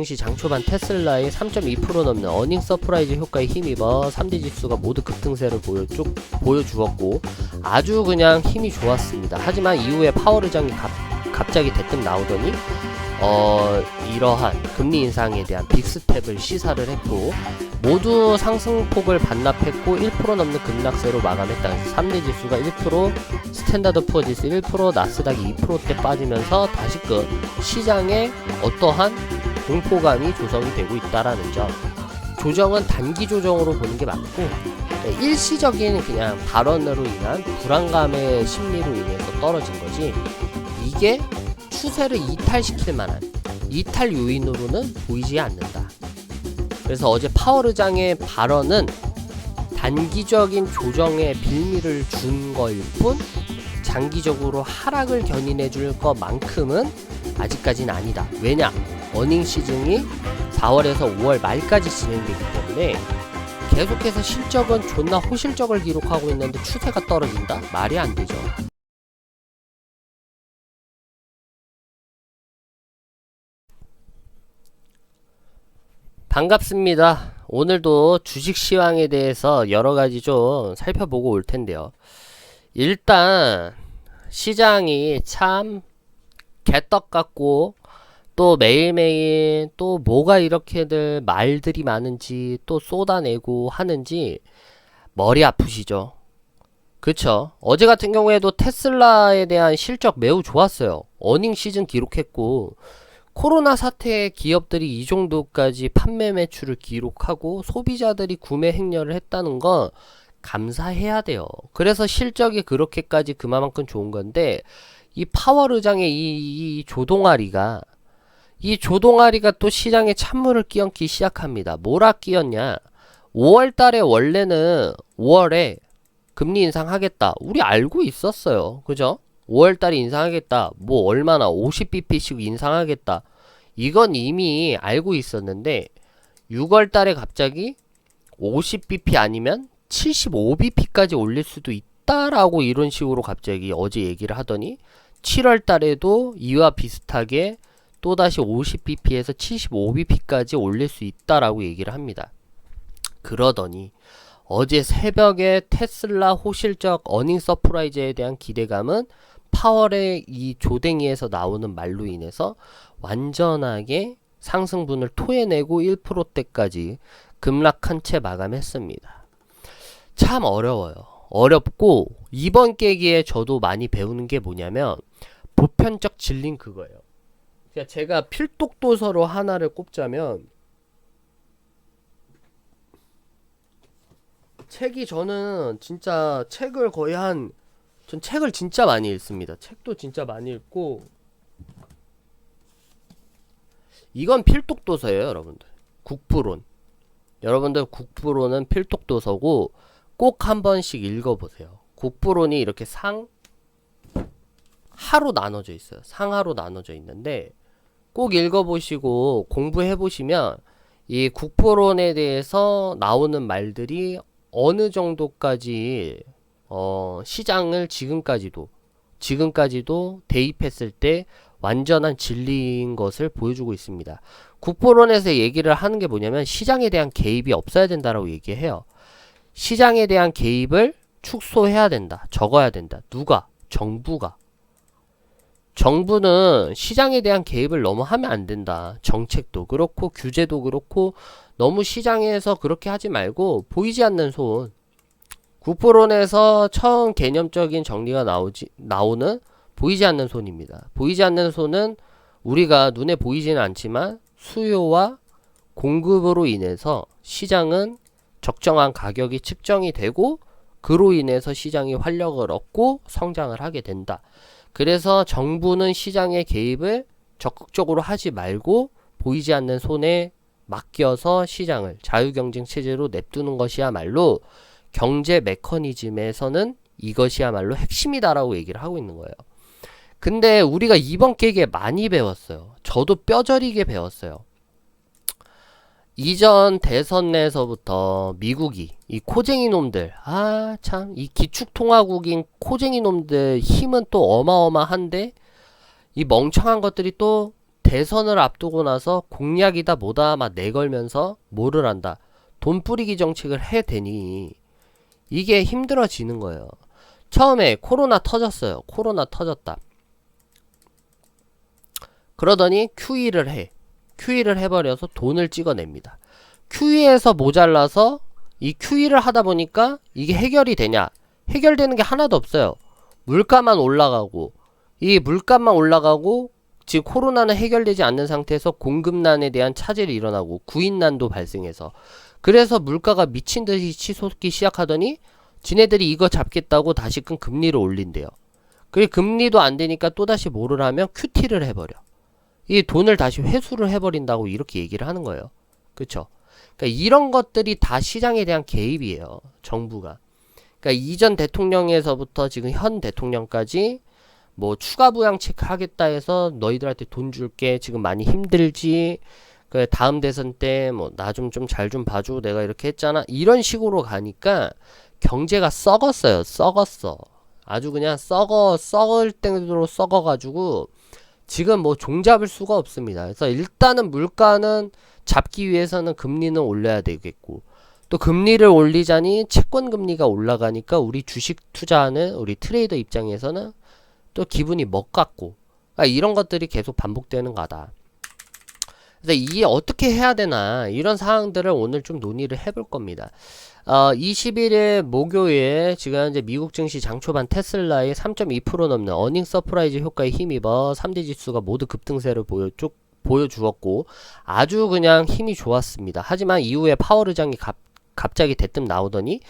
증시 장초반 테슬라의 3.2% 넘는 어닝 서프라이즈 효과에 힘입어 3대 지수가 모두 급등세를 보여주었고 아주 그냥 힘이 좋았습니다. 하지만 이후에 파월 의장이 갑자기 대뜸 나오더니 이러한 금리 인상에 대한 빅스텝을 시사를 했고 모두 상승폭을 반납했고 1% 넘는 급락세로 마감했다. 3대 지수가 1%, 스탠다드 푸어 지수 1%, 나스닥이 2%대 빠지면서 다시금 시장에 어떠한 공포감이 조성이 되고 있다라는 점. 조정은 단기 조정으로 보는 게 맞고 일시적인 그냥 발언으로 인한 불안감의 심리로 인해서 떨어진 거지 이게 추세를 이탈시킬 만한 이탈 요인으로는 보이지 않는다. 그래서 어제 파월 의장의 발언은 단기적인 조정의 빌미를 준 거일 뿐 장기적으로 하락을 견인해 줄 것만큼은 아직까지는 아니다. 왜냐? 어닝 시즌이 4월에서 5월 말까지 진행되기 때문에 계속해서 실적은 존나 호실적을 기록하고 있는데 추세가 떨어진다? 말이 안 되죠. 반갑습니다. 오늘도 주식 시황에 대해서 여러가지 좀 살펴보고 올 텐데요. 일단 시장이 참 개떡 같고 또 매일매일 또 뭐가 이렇게들 말들이 많은지 또 쏟아내고 하는지 머리 아프시죠? 그쵸? 어제 같은 경우에도 테슬라에 대한 실적 매우 좋았어요. 어닝 시즌 기록했고 코로나 사태에 기업들이 이 정도까지 판매 매출을 기록하고 소비자들이 구매 행렬을 했다는 건 감사해야 돼요. 그래서 실적이 그렇게까지 그만큼 좋은 건데 이 파월 의장의 이 조동아리가 또 시장에 찬물을 끼얹기 시작합니다. 뭐라 끼얹냐? 5월 달에 원래는 5월에 금리 인상하겠다. 우리 알고 있었어요. 그죠? 5월달에 인상하겠다. 뭐 얼마나 50bp씩 인상하겠다. 이건 이미 알고 있었는데 6월달에 갑자기 50bp 아니면 75bp까지 올릴 수도 있다라고 이런 식으로 갑자기 어제 얘기를 하더니 7월달에도 이와 비슷하게 또다시 50bp에서 75bp까지 올릴 수 있다라고 얘기를 합니다. 그러더니 어제 새벽에 테슬라 호실적 어닝 서프라이즈에 대한 기대감은 파월의 이 조댕이에서 나오는 말로 인해서 완전하게 상승분을 토해내고 1%대까지 급락한 채 마감했습니다. 참 어려워요. 어렵고 이번 계기에 저도 많이 배우는 게 뭐냐면 보편적 진리는 그거예요. 그러니까 제가 필독도서로 하나를 꼽자면 책이 저는 진짜 책을 거의 전 책을 진짜 많이 읽습니다. 책도 진짜 많이 읽고 이건 필독도서예요, 여러분들. 국부론. 여러분들 국부론은 필독도서고 꼭 한 번씩 읽어보세요. 국부론이 이렇게 하로 나눠져 있어요. 상하로 나눠져 있는데 꼭 읽어보시고 공부해보시면 이 국부론에 대해서 나오는 말들이 어느 정도까지 시장을 지금까지도 대입했을 때 완전한 진리인 것을 보여주고 있습니다. 국부론에서 얘기를 하는 게 뭐냐면 시장에 대한 개입이 없어야 된다라고 얘기해요. 시장에 대한 개입을 축소해야 된다. 적어야 된다. 누가? 정부가. 정부는 시장에 대한 개입을 너무 하면 안 된다. 정책도 그렇고 규제도 그렇고 너무 시장에서 그렇게 하지 말고 보이지 않는 손. 국부론에서 처음 개념적인 정리가 나오는 보이지 않는 손입니다. 보이지 않는 손은 우리가 눈에 보이지는 않지만 수요와 공급으로 인해서 시장은 적정한 가격이 측정이 되고 그로 인해서 시장이 활력을 얻고 성장을 하게 된다. 그래서 정부는 시장의 개입을 적극적으로 하지 말고 보이지 않는 손에 맡겨서 시장을 자유경쟁 체제로 냅두는 것이야말로 경제 메커니즘에서는 이것이야말로 핵심이다라고 얘기를 하고 있는 거예요. 근데 우리가 이번 계기에 많이 배웠어요. 저도 뼈저리게 배웠어요. 이전 대선 내에서부터 미국이 이 코쟁이 놈들 참 이 기축통화국인 코쟁이 놈들 힘은 또 어마어마한데 이 멍청한 것들이 또 대선을 앞두고 나서 공약이다 뭐다 막 내걸면서 뭐를 한다. 돈 뿌리기 정책을 해대니 이게 힘들어지는 거예요. 처음에 코로나 터졌어요. 코로나 터졌다. 그러더니 QE를 해. QE를 해버려서 돈을 찍어냅니다. QE에서 모자라서 이 QE를 하다 보니까 이게 해결이 되냐? 해결되는 게 하나도 없어요. 물가만 올라가고, 이 물가만 올라가고 지금 코로나는 해결되지 않는 상태에서 공급난에 대한 차질이 일어나고 구인난도 발생해서, 그래서 물가가 미친듯이 치솟기 시작하더니 지네들이 이거 잡겠다고 다시금 금리를 올린대요. 그리고 금리도 안 되니까 또다시 뭐를 하면 QT를 해버려. 이 돈을 다시 회수를 해버린다고 이렇게 얘기를 하는 거예요. 그쵸? 그러니까 이런 것들이 다 시장에 대한 개입이에요. 정부가. 그러니까 이전 대통령에서부터 지금 현 대통령까지 뭐 추가 부양책 하겠다 해서 너희들한테 돈 줄게, 지금 많이 힘들지, 그 다음 대선 때 뭐 나 좀 잘 좀 봐줘, 내가 이렇게 했잖아, 이런 식으로 가니까 경제가 썩었어요. 썩었어. 아주 그냥 썩을 정도로 썩어가지고 지금 뭐 종잡을 수가 없습니다. 그래서 일단은 물가는 잡기 위해서는 금리는 올려야 되겠고, 또 금리를 올리자니 채권 금리가 올라가니까 우리 주식 투자하는 우리 트레이더 입장에서는 또 기분이 먹같고, 그러니까 이런 것들이 계속 반복되는 거다. 그래서 이게 어떻게 해야 되나, 이런 사항들을 오늘 좀 논의를 해볼 겁니다. 21일 목요일 지금 현재 미국 증시 장초반 테슬라의 3.2% 넘는 어닝 서프라이즈 효과에 힘입어 3대 지수가 모두 급등세를 보여주었고 아주 그냥 힘이 좋았습니다. 하지만 이후에 파월 의장이 갑자기 대뜸 나오더니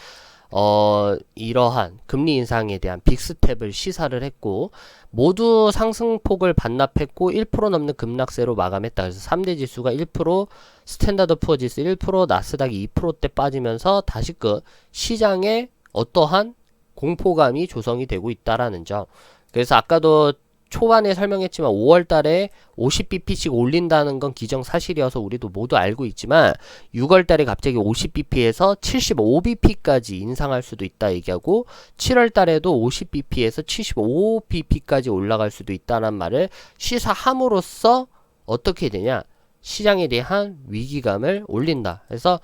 이러한 금리 인상에 대한 빅스텝을 시사를 했고 모두 상승폭을 반납했고 1% 넘는 급락세로 마감했다. 그래서 3대 지수가 1%, 스탠다드 푸어 지수 1%, 나스닥이 2%대 빠지면서 다시금 시장에 어떠한 공포감이 조성이 되고 있다라는 점. 그래서 아까도 초반에 설명했지만 5월달에 50bp씩 올린다는 건 기정사실이어서 우리도 모두 알고 있지만 6월달에 갑자기 50bp에서 75bp까지 인상할 수도 있다 얘기하고 7월달에도 50bp에서 75bp까지 올라갈 수도 있다는 말을 시사함으로써 어떻게 되냐, 시장에 대한 위기감을 올린다. 그래서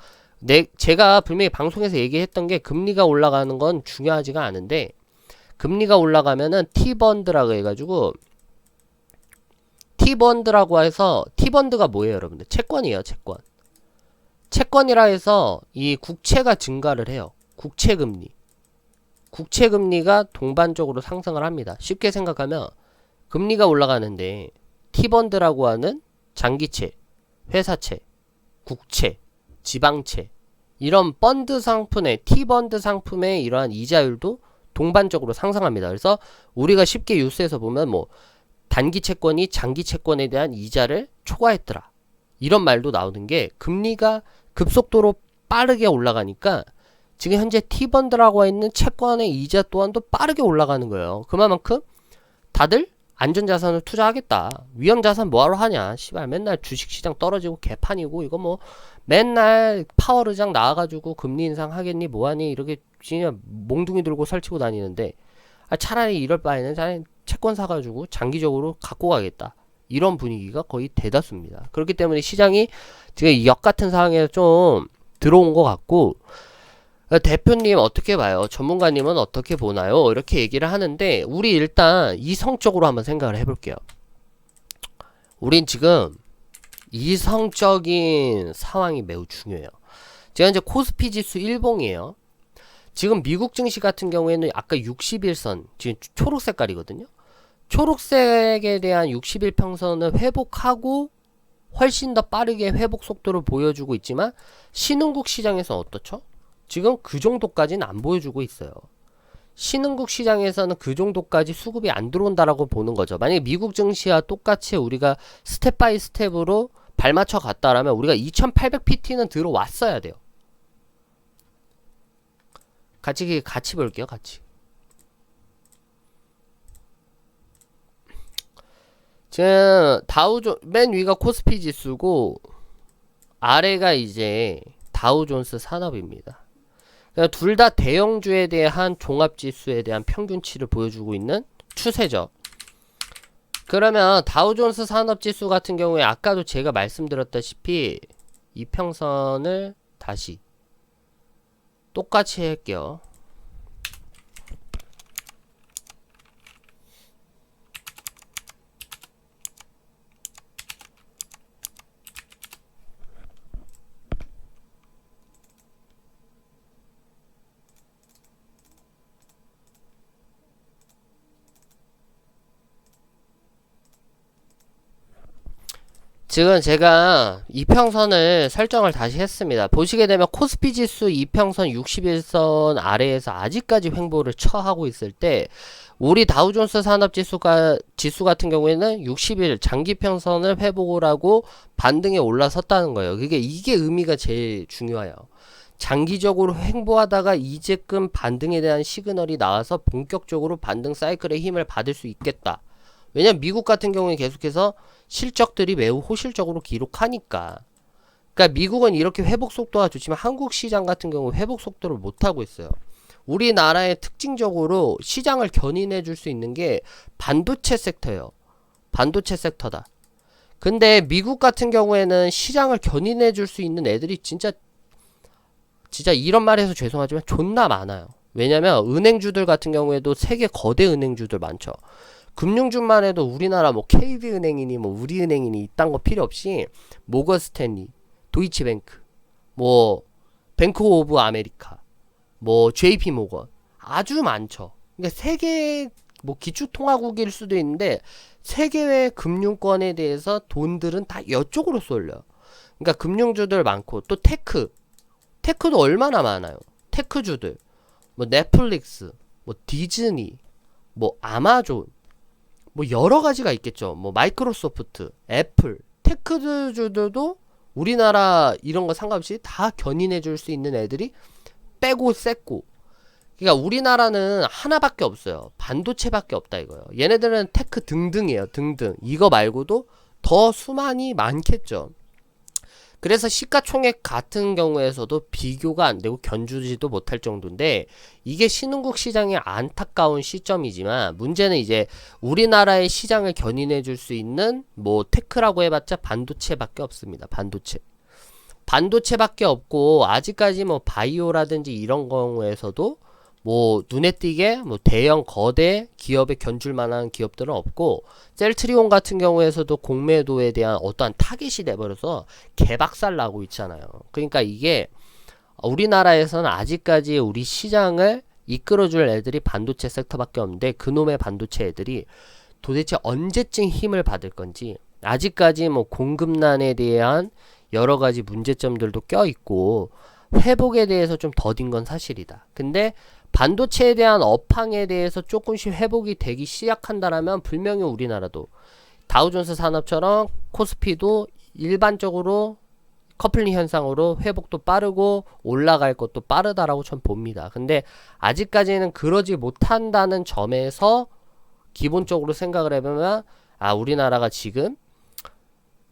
제가 분명히 방송에서 얘기했던 게 금리가 올라가는 건 중요하지가 않은데, 금리가 올라가면은 T번드라고 해가지고, T번드라고 해서, T번드가 뭐예요 여러분들? 채권이에요. 채권. 채권이라 해서 이 국채가 증가를 해요. 국채금리. 국채금리가 동반적으로 상승을 합니다. 쉽게 생각하면 금리가 올라가는데 T번드라고 하는 장기채, 회사채, 국채, 지방채, 이런 펀드 상품의 T번드 상품의 이러한 이자율도 동반적으로 상승합니다. 그래서 우리가 쉽게 뉴스에서 보면 뭐 단기 채권이 장기 채권에 대한 이자를 초과했더라, 이런 말도 나오는 게 금리가 급속도로 빠르게 올라가니까 지금 현재 T번드라고 있는 채권의 이자 또한도 빠르게 올라가는 거예요. 그만큼 다들 안전자산을 투자하겠다. 위험자산 뭐하러 하냐, 씨발 맨날 주식시장 떨어지고 개판이고 이거 뭐 맨날 파월 의장 나와가지고 금리 인상 하겠니 뭐하니 이렇게 그냥 몽둥이 들고 설치고 다니는데, 차라리 이럴 바에는 차라리 채권 사가지고 장기적으로 갖고 가겠다, 이런 분위기가 거의 대다수입니다. 그렇기 때문에 시장이 지금 역같은 상황에 좀 들어온 것 같고, 대표님 어떻게 봐요? 전문가님은 어떻게 보나요? 이렇게 얘기를 하는데 우리 일단 이성적으로 한번 생각을 해볼게요. 우린 지금 이성적인 상황이 매우 중요해요. 제가 이제 코스피 지수 일봉이에요. 지금 미국 증시 같은 경우에는 아까 60일선 지금 초록 색깔이거든요. 초록색에 대한 60일 평선을 회복하고 훨씬 더 빠르게 회복 속도를 보여주고 있지만 신흥국 시장에서 어떻죠? 지금 그 정도까지는 안 보여주고 있어요. 신흥국 시장에서는 그 정도까지 수급이 안 들어온다라고 보는 거죠. 만약에 미국 증시와 똑같이 우리가 스텝 바이 스텝으로 발맞춰 갔다라면 우리가 2800pt는 들어왔어야 돼요. 같이 볼게요. 같이. 지금 맨 위가 코스피 지수고 아래가 이제 다우존스 산업입니다. 둘 다 대형주에 대한 종합지수에 대한 평균치를 보여주고 있는 추세죠. 그러면 다우존스 산업지수 같은 경우에 아까도 제가 말씀드렸다시피 이평선을 다시 똑같이 할게요. 지금 제가 이평선을 설정을 다시 했습니다. 보시게 되면 코스피 지수 이평선 61선 아래에서 아직까지 횡보를 처하고 있을 때 우리 다우존스 지수 같은 경우에는 60일 장기평선을 회복을 하고 반등에 올라섰다는 거예요. 이게 의미가 제일 중요해요. 장기적으로 횡보하다가 이제끔 반등에 대한 시그널이 나와서 본격적으로 반등 사이클의 힘을 받을 수 있겠다. 왜냐면 미국 같은 경우에 계속해서 실적들이 매우 호실적으로 기록하니까. 그러니까 미국은 이렇게 회복 속도가 좋지만 한국 시장 같은 경우 회복 속도를 못하고 있어요. 우리나라의 특징적으로 시장을 견인해 줄 수 있는 게 반도체 섹터예요. 반도체 섹터다. 근데 미국 같은 경우에는 시장을 견인해 줄 수 있는 애들이 진짜 이런 말 해서 죄송하지만 존나 많아요. 왜냐면 은행주들 같은 경우에도 세계 거대 은행주들 많죠. 금융주만 해도 우리나라 뭐 KB은행이니 뭐 우리은행이니 이딴 거 필요 없이 모건스탠리, 도이치뱅크, 뭐 뱅크 오브 아메리카, 뭐 JP모건 아주 많죠. 그러니까 세계 뭐 기축통화국일 수도 있는데 세계의 금융권에 대해서 돈들은 다 이쪽으로 쏠려. 그러니까 금융주들 많고 또 테크도 얼마나 많아요. 테크주들 뭐 넷플릭스, 뭐 디즈니, 뭐 아마존 뭐 여러 가지가 있겠죠. 뭐 마이크로소프트, 애플, 테크주들도 우리나라 이런 거 상관없이 다 견인해 줄 수 있는 애들이 빼고 셌고. 그러니까 우리나라는 하나밖에 없어요. 반도체밖에 없다 이거예요. 얘네들은 테크 등등이에요. 등등. 이거 말고도 더 수많이 많겠죠. 그래서 시가총액 같은 경우에서도 비교가 안 되고 견주지도 못할 정도인데 이게 신흥국 시장의 안타까운 시점이지만 문제는 이제 우리나라의 시장을 견인해 줄 수 있는 뭐 테크라고 해봤자 반도체밖에 없습니다. 반도체밖에 없고 아직까지 뭐 바이오라든지 이런 경우에서도 뭐 눈에 띄게 뭐 대형 거대 기업에 견줄 만한 기업들은 없고 셀트리온 같은 경우에서도 공매도에 대한 어떠한 타깃이 돼버려서 개박살 나고 있잖아요. 그러니까 이게 우리나라에서는 아직까지 우리 시장을 이끌어줄 애들이 반도체 섹터밖에 없는데 그놈의 반도체 애들이 도대체 언제쯤 힘을 받을 건지 아직까지 뭐 공급난에 대한 여러 가지 문제점들도 껴있고 회복에 대해서 좀 더딘 건 사실이다. 근데 반도체에 대한 업황에 대해서 조금씩 회복이 되기 시작한다라면 분명히 우리나라도 다우존스 산업처럼 코스피도 일반적으로 커플링 현상으로 회복도 빠르고 올라갈 것도 빠르다라고 전 봅니다. 근데 아직까지는 그러지 못한다는 점에서 기본적으로 생각을 해보면 우리나라가 지금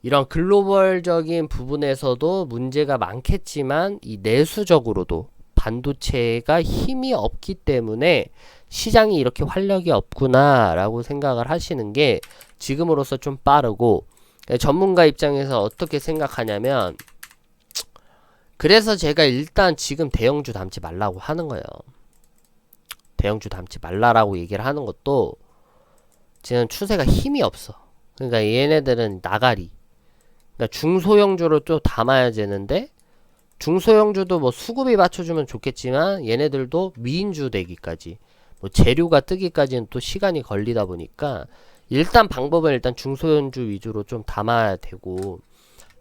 이런 글로벌적인 부분에서도 문제가 많겠지만 이 내수적으로도 반도체가 힘이 없기 때문에 시장이 이렇게 활력이 없구나 라고 생각을 하시는 게 지금으로서 좀 빠르고 전문가 입장에서 어떻게 생각하냐면 그래서 제가 일단 지금 대형주 담지 말라고 하는 거예요. 대형주 담지 말라라고 얘기를 하는 것도 지금 추세가 힘이 없어. 그러니까 얘네들은 나가리 그러니까 중소형주로 또 담아야 되는데 중소형주도 뭐 수급이 받쳐주면 좋겠지만 얘네들도 미인주 되기까지 뭐 재료가 뜨기까지는 또 시간이 걸리다 보니까 일단 방법은 일단 중소형주 위주로 좀 담아야 되고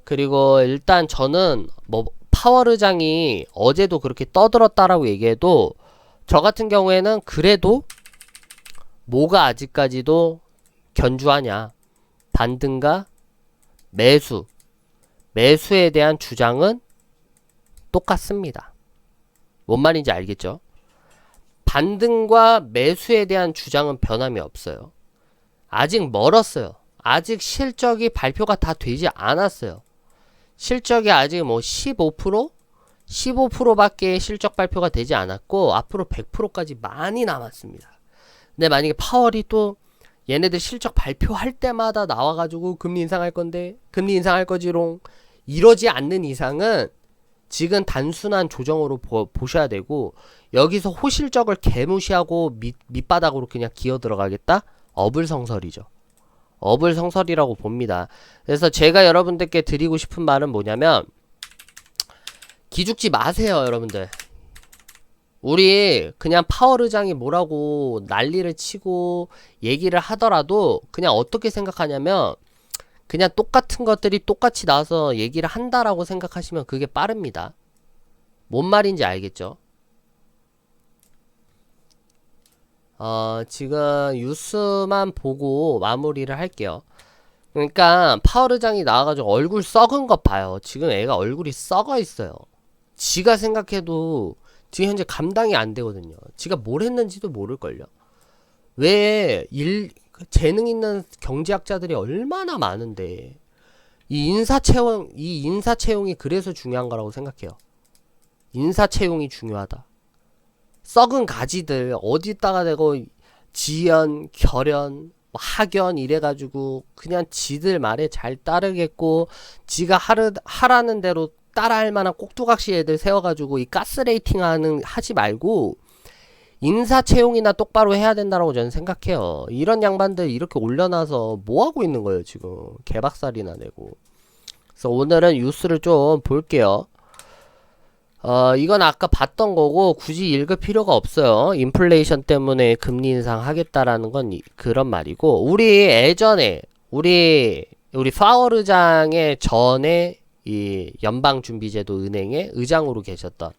그리고 일단 저는 뭐 파월의장이 어제도 그렇게 떠들었다라고 얘기해도 저 같은 경우에는 그래도 뭐가 아직까지도 견주하냐 반등과 매수에 대한 주장은 똑같습니다. 뭔 말인지 알겠죠? 반등과 매수에 대한 주장은 변함이 없어요. 아직 멀었어요. 아직 실적이 발표가 다 되지 않았어요. 실적이 아직 뭐 15%밖에 실적 발표가 되지 않았고 앞으로 100%까지 많이 남았습니다. 근데 만약에 파월이 또 얘네들 실적 발표할 때마다 나와가지고 금리 인상할 건데 금리 인상할 거지롱 이러지 않는 이상은 지금 단순한 조정으로 보셔야 되고, 여기서 호실적을 개무시하고 밑바닥으로 그냥 기어 들어가겠다? 어불성설이죠. 어불성설이라고 봅니다. 그래서 제가 여러분들께 드리고 싶은 말은 뭐냐면, 기죽지 마세요, 여러분들. 우리 그냥 파월 의장이 뭐라고 난리를 치고 얘기를 하더라도 그냥 어떻게 생각하냐면, 그냥 똑같은 것들이 똑같이 나와서 얘기를 한다라고 생각하시면 그게 빠릅니다. 뭔 말인지 알겠죠? 지금 뉴스만 보고 마무리를 할게요. 그러니까 파월 의장이 나와가지고 얼굴 썩은 거 봐요. 지금 애가 얼굴이 썩어 있어요. 지가 생각해도 지금 현재 감당이 안 되거든요. 지가 뭘 했는지도 모를걸요. 왜 재능 있는 경제학자들이 얼마나 많은데 이 인사채용이 그래서 중요한 거라고 생각해요. 인사채용이 중요하다. 썩은 가지들 어디다가 대고 지연, 결연, 학연 이래가지고 그냥 지들 말에 잘 따르겠고 지가 하라는 대로 따라할 만한 꼭두각시 애들 세워가지고 이 가스레이팅 하지 말고 인사 채용이나 똑바로 해야 된다고 저는 생각해요. 이런 양반들 이렇게 올려놔서 뭐 하고 있는 거예요, 지금. 개박살이나 내고. 그래서 오늘은 뉴스를 좀 볼게요. 이건 아까 봤던 거고 굳이 읽을 필요가 없어요. 인플레이션 때문에 금리 인상하겠다라는 건 그런 말이고, 우리 예전에 우리 파월 의장의 전에 이 연방준비제도 은행의 의장으로 계셨던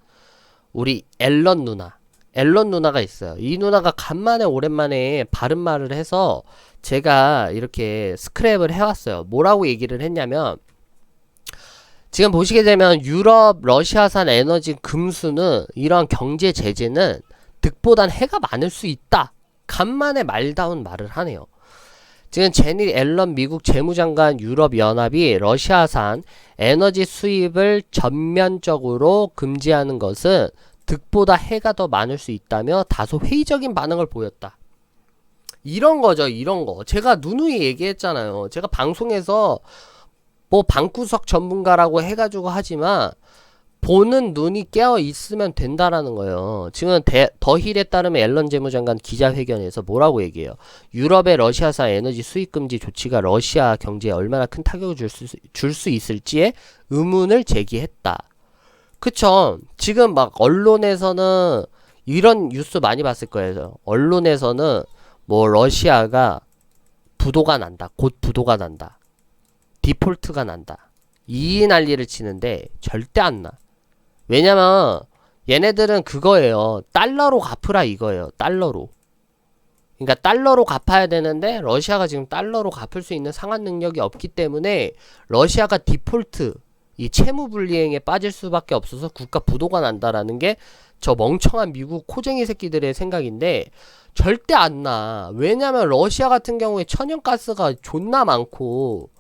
우리 앨런 누나가 있어요. 이 누나가 간만에 오랜만에 바른 말을 해서 제가 이렇게 스크랩을 해왔어요. 뭐라고 얘기를 했냐면, 지금 보시게 되면 유럽 러시아산 에너지 금수는 이런 경제 제재는 득보단 해가 많을 수 있다. 간만에 말다운 말을 하네요. 지금 제니 앨런 미국 재무장관 유럽연합이 러시아산 에너지 수입을 전면적으로 금지하는 것은 득보다 해가 더 많을 수 있다며 다소 회의적인 반응을 보였다. 이런 거죠, 이런 거. 제가 누누이 얘기했잖아요. 제가 방송에서 뭐 방구석 전문가라고 해가지고 하지만 보는 눈이 깨어 있으면 된다라는 거예요. 지금 더 힐에 따르면 앨런 재무장관 기자회견에서 뭐라고 얘기해요? 유럽의 러시아산 에너지 수입 금지 조치가 러시아 경제에 얼마나 큰 타격을 줄 수 있을지에 의문을 제기했다. 그쵸? 지금 막 언론에서는 이런 뉴스 많이 봤을 거예요. 언론에서는 뭐 러시아가 부도가 난다. 곧 부도가 난다. 디폴트가 난다. 이 난리를 치는데 절대 안 나. 왜냐면 얘네들은 그거예요. 달러로 갚으라 이거예요. 달러로. 그러니까 달러로 갚아야 되는데 러시아가 지금 달러로 갚을 수 있는 상환 능력이 없기 때문에 러시아가 디폴트, 이 채무 불이행에 빠질 수밖에 없어서 국가 부도가 난다라는 게 저 멍청한 미국 코쟁이 새끼들의 생각인데 절대 안 나. 왜냐면 러시아 같은 경우에 천연가스가 존나 많고,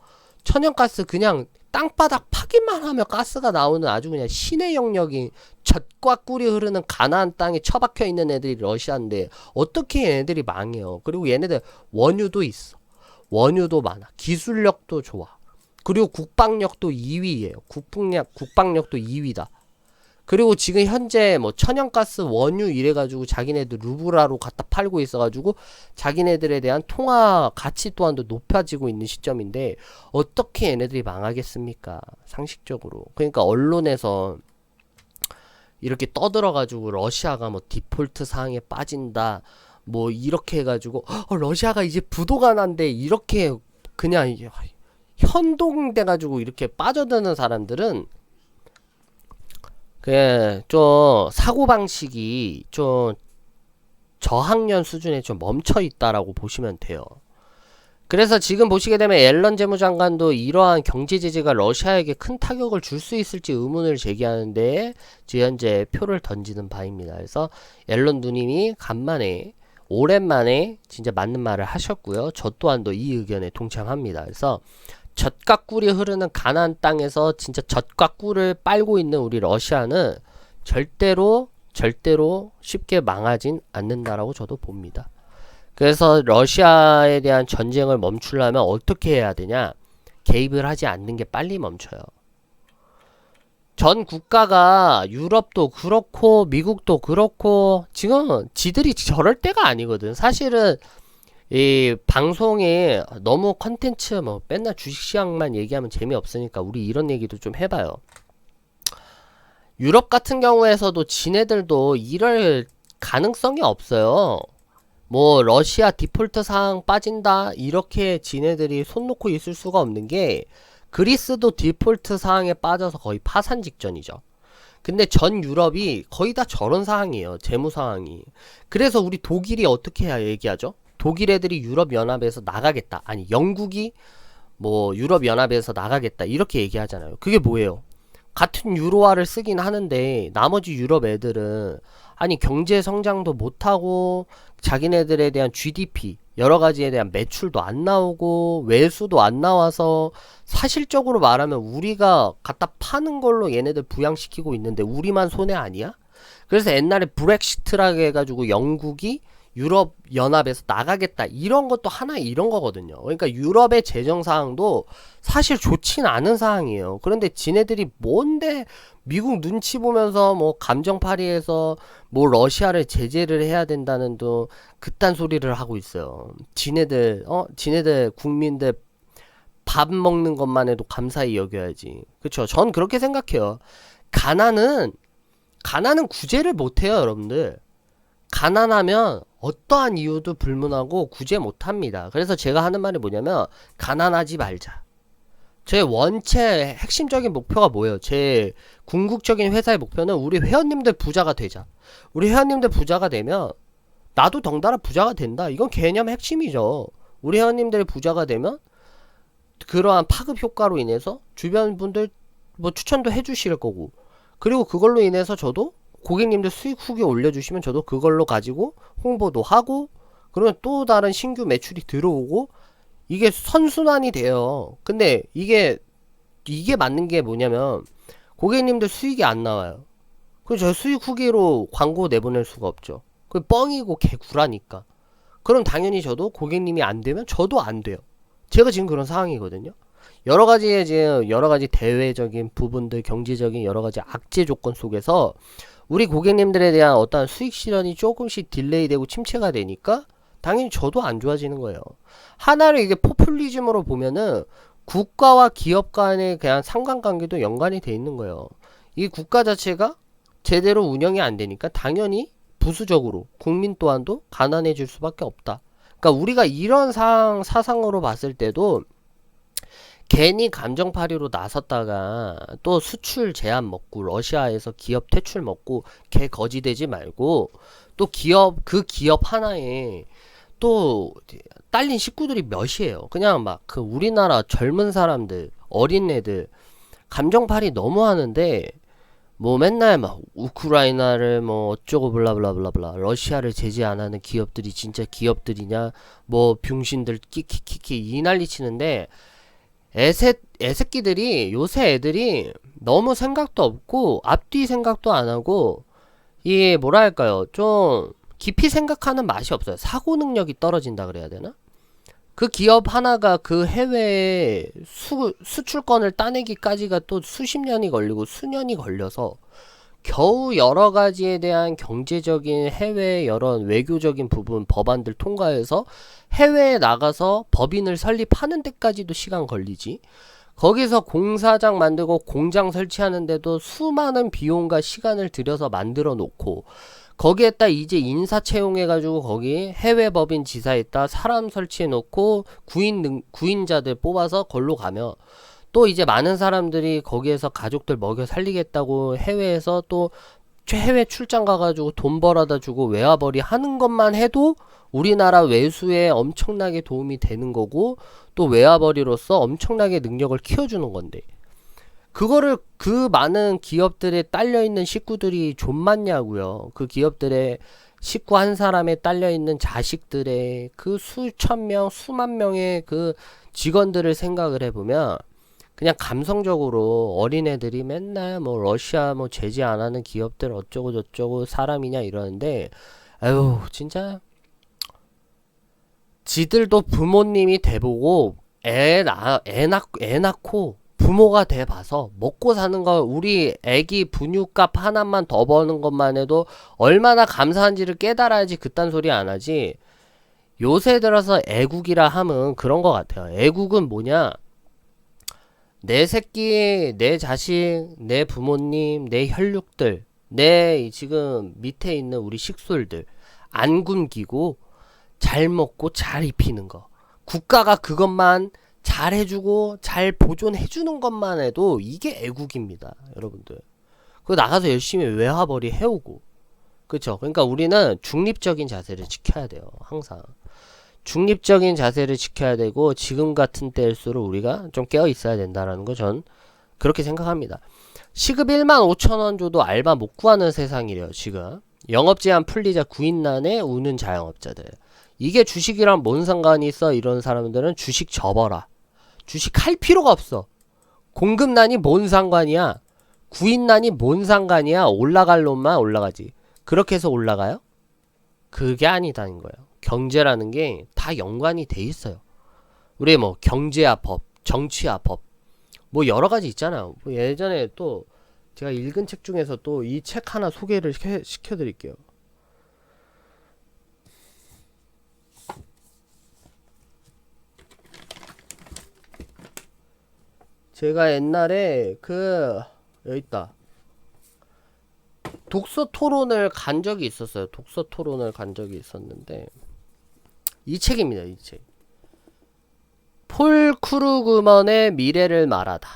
천연가스 그냥 땅바닥 파기만 하면 가스가 나오는 아주 그냥 신의 영역이 젖과 꿀이 흐르는 가나안 땅에 처박혀 있는 애들이 러시아인데 어떻게 얘네들이 망해요. 그리고 얘네들 원유도 있어. 원유도 많아. 기술력도 좋아. 그리고 국방력도 2위예요. 국방력도 2위다. 그리고 지금 현재 뭐 천연가스 원유 이래가지고 자기네들 루브라로 갖다 팔고 있어가지고 자기네들에 대한 통화 가치 또한도 높아지고 있는 시점인데 어떻게 얘네들이 망하겠습니까? 상식적으로. 그러니까 언론에서 이렇게 떠들어가지고 러시아가 뭐 디폴트 사항에 빠진다 뭐 이렇게 해가지고 러시아가 이제 부도가 난데 이렇게 그냥 현동돼가지고 이렇게 빠져드는 사람들은 좀 사고방식이 좀 저학년 수준에 좀 멈춰있다라고 보시면 돼요. 그래서 지금 보시게 되면 앨런 재무장관도 이러한 경제 제재가 러시아에게 큰 타격을 줄 수 있을지 의문을 제기하는데 지금 현재 표를 던지는 바입니다. 그래서 앨런 누님이 간만에 오랜만에 진짜 맞는 말을 하셨고요. 저 또한도 이 의견에 동참합니다. 그래서 젖과 꿀이 흐르는 가나안 땅에서 진짜 젖과 꿀을 빨고 있는 우리 러시아는 절대로 쉽게 망하진 않는다라고 저도 봅니다. 그래서 러시아에 대한 전쟁을 멈추려면 어떻게 해야 되냐? 개입을 하지 않는 게 빨리 멈춰요. 전 국가가 유럽도 그렇고 미국도 그렇고 지금 지들이 저럴 때가 아니거든. 사실은 이 방송에 너무 컨텐츠 뭐 맨날 주식시장만 얘기하면 재미없으니까 우리 이런 얘기도 좀 해봐요. 유럽 같은 경우에서도 지네들도 이럴 가능성이 없어요. 뭐 러시아 디폴트 상황 빠진다 이렇게 지네들이 손 놓고 있을 수가 없는 게 그리스도 디폴트 상황에 빠져서 거의 파산 직전이죠. 근데 전 유럽이 거의 다 저런 상황이에요. 재무 상황이. 그래서 우리 독일이 어떻게 해야 얘기하죠? 독일 애들이 유럽연합에서 나가겠다. 아니 영국이 뭐 유럽연합에서 나가겠다. 이렇게 얘기하잖아요. 그게 뭐예요? 같은 유로화를 쓰긴 하는데 나머지 유럽 애들은 아니 경제 성장도 못하고 자기네들에 대한 GDP 여러 가지에 대한 매출도 안 나오고 외수도 안 나와서 사실적으로 말하면 우리가 갖다 파는 걸로 얘네들 부양시키고 있는데 우리만 손해 아니야? 그래서 옛날에 브렉시트라고 해가지고 영국이 유럽 연합에서 나가겠다 이런 것도 하나 이런 거거든요. 그러니까 유럽의 재정 상황도 사실 좋진 않은 상황이에요. 그런데 지네들이 뭔데 미국 눈치 보면서 뭐 감정파리해서 뭐 러시아를 제재를 해야 된다는 또 그딴 소리를 하고 있어요. 지네들 국민들 밥 먹는 것만 해도 감사히 여겨야지. 그쵸? 전 그렇게 생각해요. 가난은 구제를 못해요, 여러분들. 가난하면 어떠한 이유도 불문하고 구제 못합니다. 그래서 제가 하는 말이 뭐냐면 가난하지 말자. 제 원체 핵심적인 목표가 뭐예요? 제 궁극적인 회사의 목표는 우리 회원님들 부자가 되자. 우리 회원님들 부자가 되면 나도 덩달아 부자가 된다. 이건 개념 핵심이죠. 우리 회원님들이 부자가 되면 그러한 파급 효과로 인해서 주변 분들 뭐 추천도 해주실 거고, 그리고 그걸로 인해서 저도 고객님들 수익 후기 올려주시면 저도 그걸로 가지고 홍보도 하고, 그러면 또 다른 신규 매출이 들어오고, 이게 선순환이 돼요. 근데 이게 맞는 게 뭐냐면 고객님들 수익이 안 나와요. 그럼 저 수익 후기로 광고 내보낼 수가 없죠. 그 뻥이고 개구라니까. 그럼 당연히 저도 고객님이 안 되면 저도 안 돼요. 제가 지금 그런 상황이거든요. 여러 가지 대외적인 부분들, 경제적인 여러 가지 악재 조건 속에서 우리 고객님들에 대한 어떠한 수익 실현이 조금씩 딜레이 되고 침체가 되니까 당연히 저도 안 좋아지는 거예요. 하나를 이게 포퓰리즘으로 보면은 국가와 기업 간의 그냥 상관관계도 연관이 돼 있는 거예요. 이 국가 자체가 제대로 운영이 안 되니까 당연히 부수적으로 국민 또한도 가난해질 수밖에 없다. 그러니까 우리가 이런 사상으로 봤을 때도 괜히 감정파리로 나섰다가 또 수출 제한 먹고 러시아에서 기업 퇴출 먹고 개 거지 되지 말고, 또 그 기업 하나에 또 딸린 식구들이 몇이에요. 그냥 막 그 우리나라 젊은 사람들, 어린애들 감정파리 너무 하는데 뭐 맨날 막 우크라이나를 뭐 어쩌고 블라블라블라블라 러시아를 제재 안 하는 기업들이 진짜 기업들이냐 뭐 병신들 키키키키 이 난리 치는데, 애새끼들이 요새 애들이 너무 생각도 없고 앞뒤 생각도 안 하고 이게 뭐랄까요, 좀 깊이 생각하는 맛이 없어요. 사고 능력이 떨어진다 그래야 되나? 그 기업 하나가 그 해외에 수출권을 따내기까지가 또 수십 년이 걸리고 수년이 걸려서 겨우 여러 가지에 대한 경제적인 해외 여러 외교적인 부분 법안들 통과해서 해외에 나가서 법인을 설립하는 데까지도 시간 걸리지. 거기서 공사장 만들고 공장 설치하는데도 수많은 비용과 시간을 들여서 만들어 놓고, 거기에다 이제 인사 채용해가지고 거기 해외 법인 지사에다 사람 설치해 놓고 구인자들 뽑아서 걸로 가면 또 이제 많은 사람들이 거기에서 가족들 먹여 살리겠다고 해외에서 또 해외 출장 가가지고 돈 벌어다 주고 외화벌이 하는 것만 해도 우리나라 외수에 엄청나게 도움이 되는 거고, 또 외화벌이로서 엄청나게 능력을 키워주는 건데, 그거를 그 많은 기업들에 딸려있는 식구들이 좀 많냐고요. 그 기업들의 식구 한 사람에 딸려있는 자식들의 그 수천 명 수만 명의 그 직원들을 생각을 해보면 그냥 감성적으로 어린애들이 맨날 뭐 러시아 뭐 제재 안 하는 기업들 어쩌고 저쩌고 사람이냐 이러는데, 아유 진짜 지들도 부모님이 돼보고 애 낳고 부모가 돼봐서 먹고 사는 거, 우리 애기 분유값 하나만 더 버는 것만 해도 얼마나 감사한지를 깨달아야지 그딴 소리 안 하지. 요새 들어서 애국이라 함은 그런 것 같아요. 애국은 뭐냐? 내 새끼, 내 자식, 내 부모님, 내 혈육들, 내 지금 밑에 있는 우리 식솔들 안 굶기고 잘 먹고 잘 입히는 거. 국가가 그것만 잘 해주고 잘 보존해주는 것만 해도 이게 애국입니다, 여러분들. 그 나가서 열심히 외화벌이 해오고, 그쵸? 그러니까 우리는 중립적인 자세를 지켜야 돼요, 항상. 중립적인 자세를 지켜야 되고, 지금 같은 때일수록 우리가 좀 깨어 있어야 된다라는 거 전 그렇게 생각합니다. 시급 15,000원 줘도 알바 못 구하는 세상이래요, 지금. 영업제한 풀리자 구인난에 우는 자영업자들. 이게 주식이랑 뭔 상관이 있어? 이런 사람들은 주식 접어라. 주식 할 필요가 없어. 공급난이 뭔 상관이야? 구인난이 뭔 상관이야? 올라갈 놈만 올라가지. 그렇게 해서 올라가요? 그게 아니다는 거예요. 경제라는 게 다 연관이 돼 있어요. 우리 뭐 경제와 법, 정치와 법, 뭐 여러 가지 있잖아요. 뭐 예전에 또 제가 읽은 책 중에서 또 이 책 하나 소개를 시켜드릴게요. 제가 옛날에 여기 있다. 독서 토론을 간 적이 있었어요. 독서 토론을 간 적이 있었는데 이 책입니다. 이 책. 폴 크루그먼의 미래를 말하다.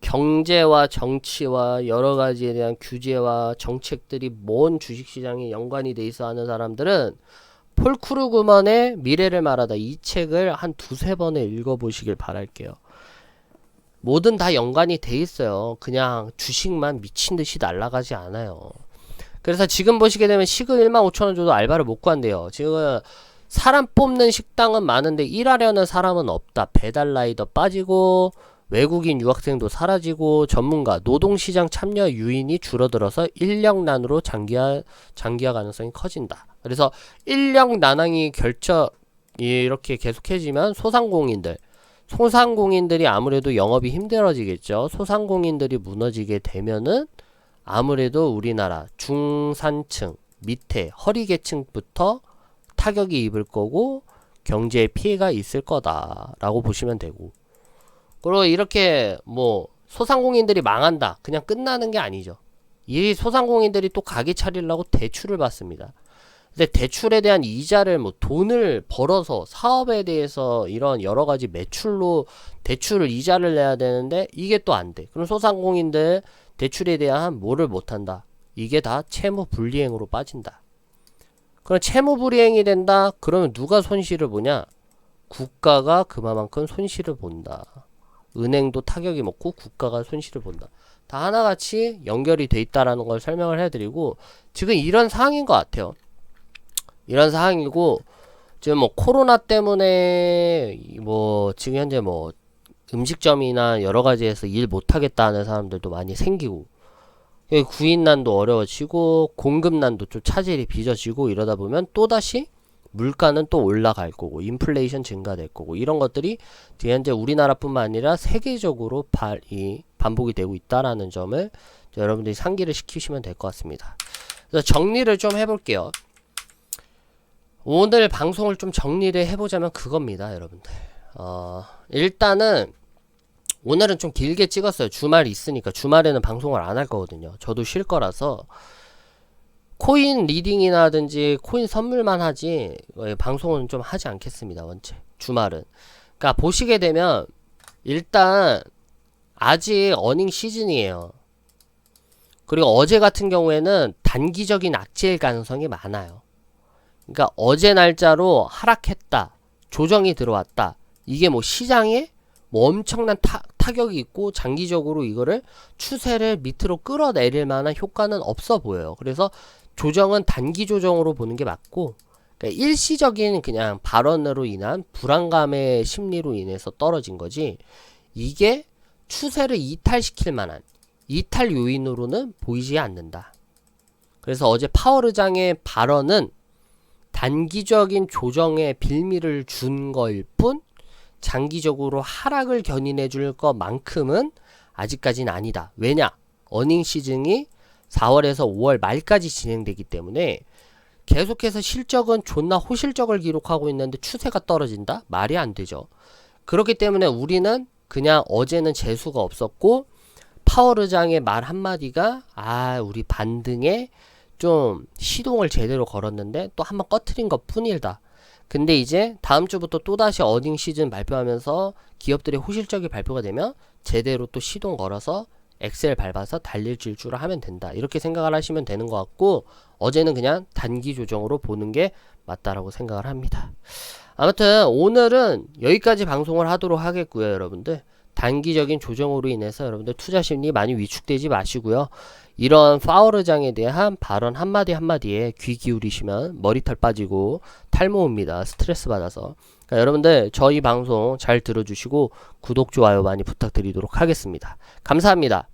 경제와 정치와 여러 가지에 대한 규제와 정책들이 뭔 주식시장에 연관이 돼 있어 하는 사람들은 폴 크루그먼의 미래를 말하다 이 책을 한 두세 번에 읽어보시길 바랄게요. 뭐든 다 연관이 돼 있어요. 그냥 주식만 미친듯이 날아가지 않아요. 그래서 지금 보시게 되면 시급 15,000원 줘도 알바를 못 구한대요. 지금 사람 뽑는 식당은 많은데 일하려는 사람은 없다. 배달 라이더 빠지고 외국인 유학생도 사라지고 전문가 노동시장 참여 유인이 줄어들어서 인력난으로 장기화 가능성이 커진다. 그래서 인력 난항이 이렇게 계속해지면 소상공인들이 아무래도 영업이 힘들어지겠죠. 소상공인들이 무너지게 되면은 아무래도 우리나라 중산층 밑에 허리계층부터 타격이 입을 거고 경제에 피해가 있을 거다라고 보시면 되고, 그리고 이렇게 뭐 소상공인들이 망한다 그냥 끝나는 게 아니죠. 이 소상공인들이 또 가게 차리려고 대출을 받습니다. 근데 대출에 대한 이자를 뭐 돈을 벌어서 사업에 대해서 이런 여러 가지 매출로 대출을 이자를 내야 되는데 이게 또 안 돼. 그럼 소상공인들 대출에 대한 뭐를 못 한다. 이게 다 채무 불이행으로 빠진다. 그럼 채무 불이행이 된다. 그러면 누가 손실을 보냐? 국가가 그만큼 손실을 본다. 은행도 타격이 먹고 국가가 손실을 본다. 다 하나같이 연결이 돼 있다라는 걸 설명을 해드리고, 지금 이런 상황인 것 같아요. 이런 상황이고, 지금 뭐 코로나 때문에 뭐 지금 현재 뭐 음식점이나 여러 가지에서 일 못하겠다 하는 사람들도 많이 생기고, 구인난도 어려워지고 공급난도 좀 차질이 빚어지고, 이러다 보면 또다시 물가는 또 올라갈 거고 인플레이션 증가될 거고, 이런 것들이 현재 우리나라뿐만 아니라 세계적으로 반복이 되고 있다라는 점을 여러분들이 상기를 시키시면 될 것 같습니다. 그래서 정리를 좀 해볼게요. 오늘 방송을 좀 정리를 해보자면 그겁니다, 여러분들. 일단은 오늘은 좀 길게 찍었어요. 주말이 있으니까. 주말에는 방송을 안 할 거거든요. 저도 쉴 거라서 코인 리딩이라든지 코인 선물만 하지 방송은 좀 하지 않겠습니다, 원체 주말은. 그러니까 보시게 되면 일단 아직 어닝 시즌이에요. 그리고 어제 같은 경우에는 단기적인 악재일 가능성이 많아요. 그러니까 어제 날짜로 하락했다, 조정이 들어왔다, 이게 뭐 시장에 뭐 엄청난 타격이 있고 장기적으로 이거를 추세를 밑으로 끌어내릴 만한 효과는 없어 보여요. 그래서 조정은 단기 조정으로 보는 게 맞고, 그러니까 일시적인 그냥 발언으로 인한 불안감의 심리로 인해서 떨어진 거지, 이게 추세를 이탈시킬 만한 이탈 요인으로는 보이지 않는다. 그래서 어제 파월 의장의 발언은 단기적인 조정에 빌미를 준 거일 뿐 장기적으로 하락을 견인해 줄 것만큼은 아직까지는 아니다. 왜냐? 어닝 시즌이 4월에서 5월 말까지 진행되기 때문에 계속해서 실적은 존나 호실적을 기록하고 있는데 추세가 떨어진다? 말이 안 되죠. 그렇기 때문에 우리는 그냥 어제는 재수가 없었고 파월 의장의 말 한마디가 우리 반등에 좀 시동을 제대로 걸었는데 또 한번 꺼트린 것 뿐이다. 근데 이제 다음 주부터 또다시 어닝 시즌 발표하면서 기업들의 호실적이 발표가 되면 제대로 또 시동 걸어서 엑셀 밟아서 달릴 질주를 하면 된다. 이렇게 생각을 하시면 되는 것 같고 어제는 그냥 단기 조정으로 보는 게 맞다라고 생각을 합니다. 아무튼 오늘은 여기까지 방송을 하도록 하겠고요. 여러분들 단기적인 조정으로 인해서 여러분들 투자 심리 많이 위축되지 마시고요. 이런 파월 의장에 대한 발언 한마디 한마디에 귀 기울이시면 머리털 빠지고 탈모 옵니다. 스트레스 받아서. 그러니까 여러분들 저희 방송 잘 들어주시고 구독, 좋아요 많이 부탁드리도록 하겠습니다. 감사합니다.